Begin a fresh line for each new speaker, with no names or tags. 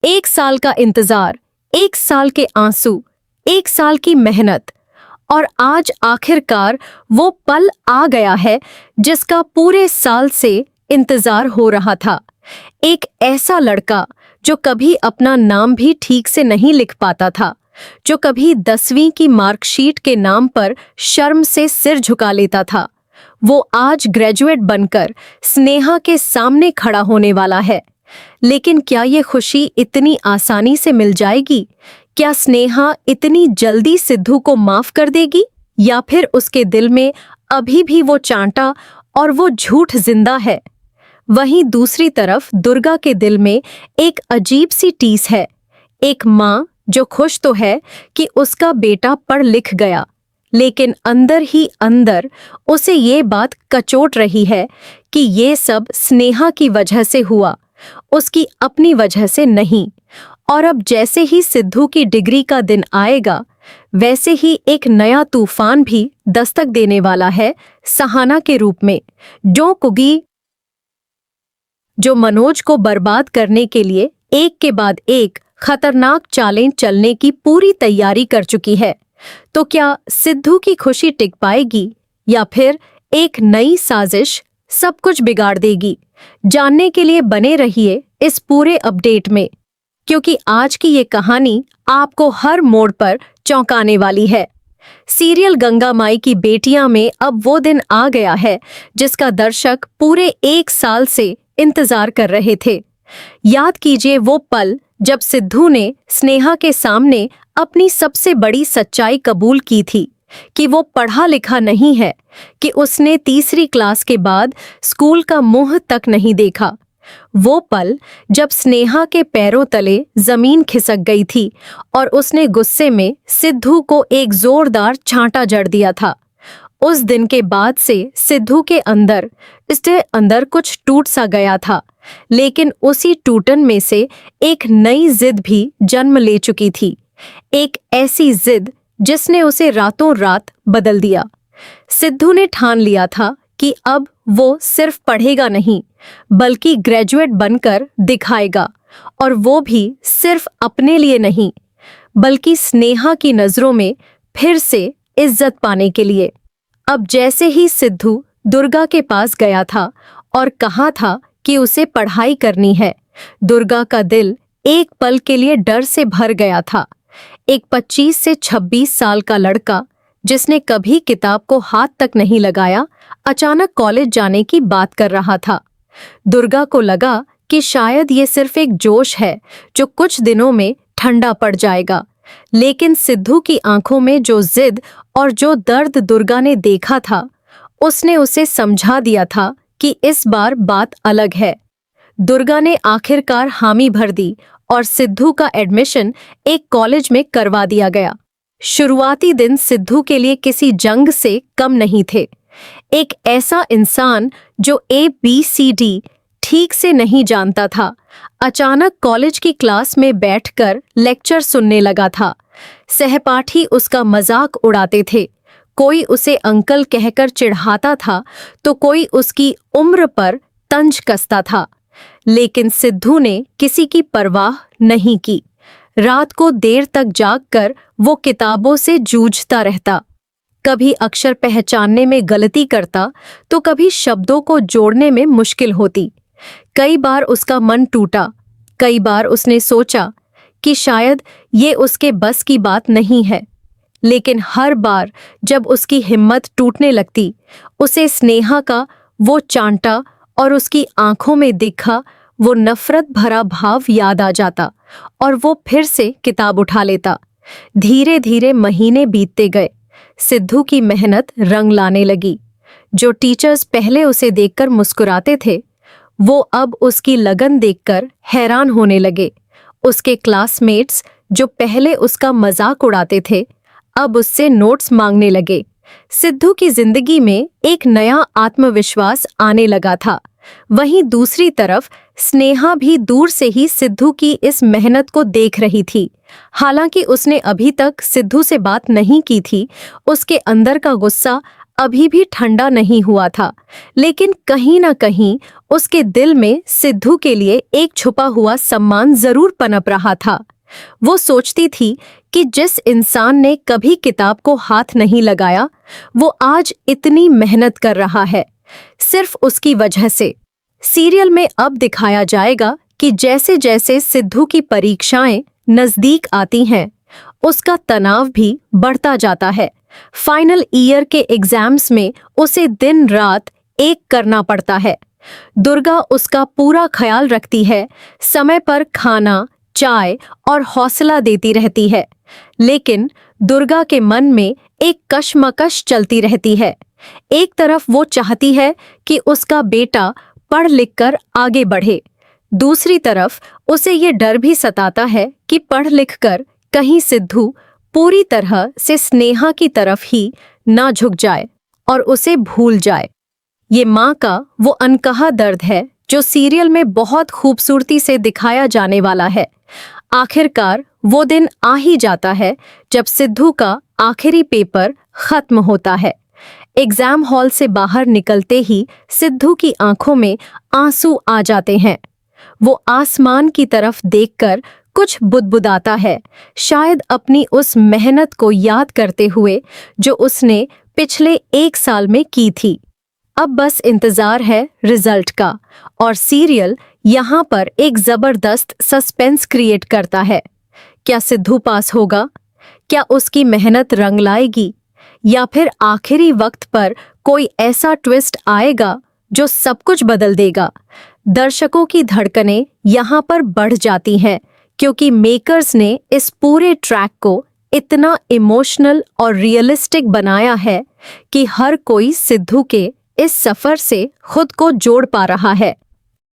1 साल का इंतजार, 1 साल के आंसू, 1 साल की मेहनत, और आज आखिरकार वो पल आ गया है जिसका पूरे साल से इंतजार हो रहा था। एक ऐसा लड़का जो कभी अपना नाम भी ठीक से नहीं लिख पाता था, जो कभी 10वीं की मार्कशीट के नाम पर शर्म से सिर झुका लेता था, वो आज ग्रेजुएट बनकर स्नेहा के सामने खड़ा होने वाला है। लेकिन क्या ये खुशी इतनी आसानी से मिल जाएगी? क्या स्नेहा इतनी जल्दी सिद्धू को माफ कर देगी, या फिर उसके दिल में अभी भी वो चांटा और वो झूठ जिंदा है? वहीं दूसरी तरफ दुर्गा के दिल में एक अजीब सी टीस है। एक माँ जो खुश तो है कि उसका बेटा पढ़ लिख गया, लेकिन अंदर ही अंदर उसे ये बात कचोट रही है कि ये सब स्नेहा की वजह से हुआ, उसकी अपनी वजह से नहीं। और अब जैसे ही सिद्धू की डिग्री का दिन आएगा, वैसे ही एक नया तूफान भी दस्तक देने वाला है सहाना के रूप में, जो मनोज को बर्बाद करने के लिए एक के बाद एक खतरनाक चालें चलने की पूरी तैयारी कर चुकी है। तो क्या सिद्धू की खुशी टिक पाएगी, या फिर एक नई साजिश सब कुछ बिगाड़ देगी? जानने के लिए बने रहिए इस पूरे अपडेट में, क्योंकि आज की ये कहानी आपको हर मोड़ पर चौंकाने वाली है। सीरियल गंगा माई की बेटियां में अब वो दिन आ गया है जिसका दर्शक पूरे 1 साल से इंतजार कर रहे थे। याद कीजिए वो पल जब सिद्धू ने स्नेहा के सामने अपनी सबसे बड़ी सच्चाई कबूल की थी कि वो पढ़ा लिखा नहीं है, कि उसने 3री क्लास के बाद स्कूल का मुंह तक नहीं देखा। वो पल जब स्नेहा के पैरों तले जमीन खिसक गई थी और उसने गुस्से में सिद्धू को एक जोरदार छांटा जड़ दिया था। उस दिन के बाद से सिद्धू के अंदर कुछ टूट सा गया था, लेकिन उसी टूटन में से एक नई जिद भी जन्म ले चुकी थी। एक ऐसी जिद जिसने उसे रातों रात बदल दिया। सिद्धू ने ठान लिया था कि अब वो सिर्फ पढ़ेगा नहीं, बल्कि ग्रेजुएट बनकर दिखाएगा, और वो भी सिर्फ अपने लिए नहीं, बल्कि स्नेहा की नजरों में फिर से इज्जत पाने के लिए। अब जैसे ही सिद्धू दुर्गा के पास गया था और कहा था कि उसे पढ़ाई करनी है, दुर्गा का दिल एक पल के लिए डर से भर गया था। एक 25 से 26 साल का लड़का जिसने कभी किताब को हाथ तक नहीं लगाया, अचानक कॉलेज जाने की बात कर रहा था। दुर्गा को लगा कि शायद ये सिर्फ एक जोश है जो कुछ दिनों में ठंडा पड़ जाएगा, लेकिन सिद्धू की आंखों में जो जिद और जो दर्द दुर्गा ने देखा था, उसने उसे समझा दिया था कि इस बार बात अलग है। दुर्गा ने आखिरकार हामी भर दी और सिद्धू का एडमिशन एक कॉलेज में करवा दिया गया। शुरुआती दिन सिद्धू के लिए किसी जंग से कम नहीं थे। एक ऐसा इंसान जो ABCD ठीक से नहीं जानता था, अचानक कॉलेज की क्लास में बैठकर लेक्चर सुनने लगा था। सहपाठी उसका मजाक उड़ाते थे, कोई उसे अंकल कहकर चिढ़ाता था तो कोई उसकी उम्र पर तंज कसता था, लेकिन सिद्धू ने किसी की परवाह नहीं की। रात को देर तक जागकर वो किताबों से जूझता रहता, कभी अक्षर पहचानने में गलती करता तो कभी शब्दों को जोड़ने में मुश्किल होती। कई बार उसका मन टूटा, कई बार उसने सोचा कि शायद ये उसके बस की बात नहीं है, लेकिन हर बार जब उसकी हिम्मत टूटने लगती, उसे स्नेहा का वो चांटा और उसकी आंखों में दिखा वो नफरत भरा भाव याद आ जाता और वो फिर से किताब उठा लेता। धीरे धीरे महीने बीतते गए। सिद्धू की मेहनत रंग लाने लगी। जो टीचर्स पहले उसे देखकर मुस्कुराते थे, वो अब उसकी लगन देखकर हैरान होने लगे। उसके क्लासमेट्स जो पहले उसका मजाक उड़ाते थे, अब उससे नोट्स मांगने लगे। सिद्धू की जिंदगी में एक नया आत्मविश्वास आने लगा था। वहीं दूसरी तरफ स्नेहा भी दूर से ही सिद्धू की इस मेहनत को देख रही थी। हालांकि उसने अभी तक सिद्धू से बात नहीं की थी, उसके अंदर का गुस्सा अभी भी ठंडा नहीं हुआ था, लेकिन कहीं ना कहीं उसके दिल में सिद्धू के लिए एक छुपा हुआ सम्मान जरूर पनप रहा था। वो सोचती थी कि जिस इंसान ने कभी किताब को हाथ नहीं लगाया, वो आज इतनी मेहनत कर रहा है, सिर्फ उसकी वजह से। सीरियल में अब दिखाया जाएगा कि जैसे जैसे सिद्धू की परीक्षाएं नजदीक आती हैं, उसका तनाव भी बढ़ता जाता है। फाइनल ईयर के एग्जाम्स में उसे दिन रात एक करना पड़ता है। दुर्गा उसका पूरा ख्याल रखती है, समय पर खाना, चाय और हौसला देती रहती है। लेकिन दुर्गा के मन में एक कशमकश चलती रहती है। एक तरफ वो चाहती है कि उसका बेटा पढ़ लिख कर आगे बढ़े, दूसरी तरफ उसे ये डर भी सताता है कि पढ़ लिख कर कहीं सिद्धू पूरी तरह से स्नेहा की तरफ ही ना झुक जाए और उसे भूल जाए। ये माँ का वो अनकहा दर्द है जो सीरियल में बहुत खूबसूरती से दिखाया जाने वाला है। आखिरकार वो दिन आ ही जाता है जब सिद्धू का आखिरी पेपर खत्म होता है। एग्जाम हॉल से बाहर निकलते ही सिद्धू की आंखों में आंसू आ जाते हैं। वो आसमान की तरफ देखकर कुछ बुदबुदाता है, शायद अपनी उस मेहनत को याद करते हुए जो उसने पिछले 1 साल में की थी। अब बस इंतजार है रिजल्ट का, और सीरियल यहाँ पर एक जबरदस्त सस्पेंस क्रिएट करता है। क्या सिद्धू पास होगा? क्या उसकी मेहनत रंग लाएगी? या फिर आखिरी वक्त पर कोई ऐसा ट्विस्ट आएगा जो सब कुछ बदल देगा? दर्शकों की धड़कनें यहाँ पर बढ़ जाती हैं, क्योंकि मेकर्स ने इस पूरे ट्रैक को इतना इमोशनल और रियलिस्टिक बनाया है कि हर कोई सिद्धू के इस सफर से खुद को जोड़ पा रहा है।